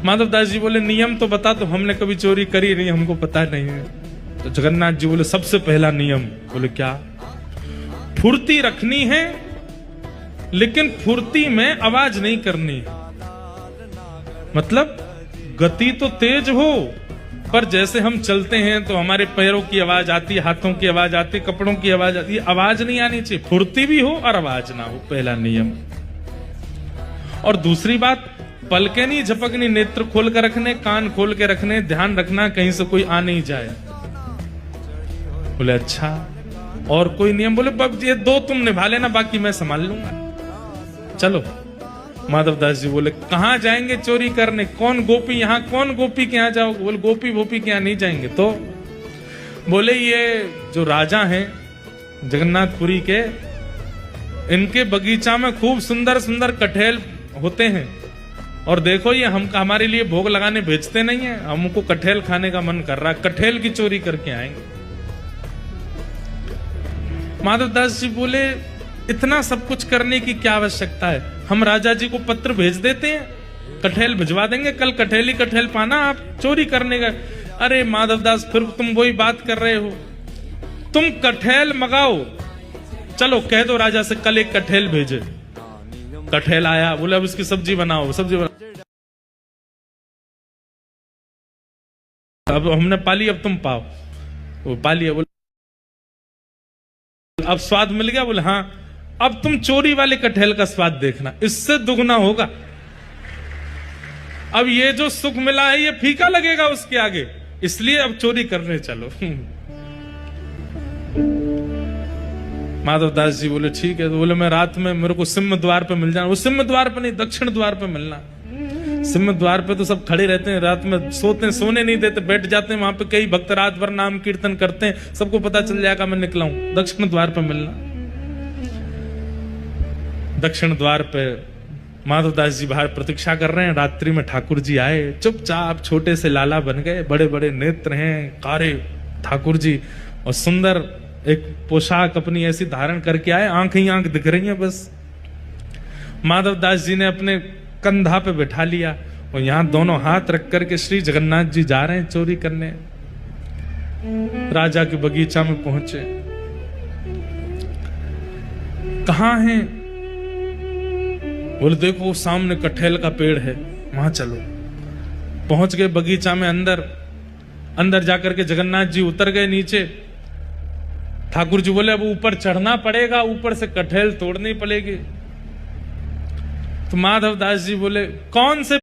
माधवदास जी बोले नियम तो बता, तो हमने कभी चोरी करी नहीं, हमको पता नहीं है। तो जगन्नाथ जी बोले सबसे पहला नियम, बोले क्या? फुर्ती रखनी है, लेकिन फुर्ती में आवाज नहीं करनी। मतलब गति तो तेज हो, पर जैसे हम चलते हैं तो हमारे पैरों की आवाज आती है, हाथों की आवाज आती है, कपड़ों की आवाज आती है, आवाज नहीं आनी चाहिए। फुर्ती भी हो और आवाज ना हो, पहला नियम। और दूसरी बात, पलके नहीं झपकनी, नेत्र खोल कर रखने, कान खोल के रखने, ध्यान रखना कहीं से कोई आ नहीं जाए। बोले अच्छा, और कोई नियम? बोले बब ये दो तुम निभा लेना, बाकी मैं संभाल लूंगा। चलो। माधवदास जी बोले कहां जाएंगे चोरी करने? कौन गोपी, यहां कौन गोपी के यहां जाओगे? बोले गोपी वोपी के यहां नहीं जाएंगे। तो बोले ये जो राजा हैं जगन्नाथपुरी के, इनके बगीचा में खूब सुंदर सुंदर कटहल होते हैं, और देखो ये हमारे लिए भोग लगाने भेजते नहीं है, हमको कटहल खाने का मन कर रहा है, कटहल की चोरी करके आएंगे। माधवदास जी बोले इतना सब कुछ करने की क्या आवश्यकता है? हम राजा जी को पत्र भेज देते हैं, कटहल भिजवा देंगे, कल कटहल ही कटहल पाना, आप चोरी करने का। अरे माधवदास फिर तुम वही बात कर रहे हो, तुम कटहल मंगाओ, चलो कह दो राजा से कल एक कटहल भेजे। कटहल आया, बोले अब इसकी सब्जी बनाओ, सब्जी बनाओ। अब हमने पाली, अब तुम पाओ। वो पाली, बोले अब स्वाद मिल गया? बोले हाँ, अब तुम चोरी वाले कटहल का स्वाद देखना, इससे दुगना होगा। अब ये जो सुख मिला है ये फीका लगेगा उसके आगे, इसलिए अब चोरी करने चलो। माधवदास जी बोले ठीक है। तो बोले मैं रात में मेरे को सिंह द्वार पे मिल जाना। वो सिंह द्वार पे नहीं, दक्षिण द्वार पे मिलना। सिंह द्वार पे तो सब खड़े रहते हैं, रात में सोने नहीं देते, बैठ जाते हैं वहां पे। कई भक्त रात भर नाम कीर्तन करते हैं, सबको पता चल जाएगा मैं निकला हूं। दक्षिण द्वार पे मिलना। दक्षिण द्वार पे माधवदास जी बाहर प्रतीक्षा कर रहे हैं। रात्रि में ठाकुर जी आए, चुपचाप छोटे से लाला बन गए, बड़े बड़े नेत्र हैं, कारे ठाकुर जी, और सुंदर एक पोशाक अपनी ऐसी धारण करके आए, आंख ही आंख दिख रही है बस। माधवदास जी ने अपने कंधा पे बैठा लिया, और यहां दोनों हाथ रख करके श्री जगन्नाथ जी जा रहे हैं चोरी करने। राजा के बगीचा में पहुंचे। कहां हैं? बोले देखो वो सामने कटहल का पेड़ है, वहां चलो। पहुंच गए बगीचा में, अंदर जाकर के जगन्नाथ जी उतर गए नीचे। ठाकुर जी बोले अब ऊपर चढ़ना पड़ेगा, ऊपर से कटहल तोड़नी पड़ेगी। तो माधवदास जी बोले कौन से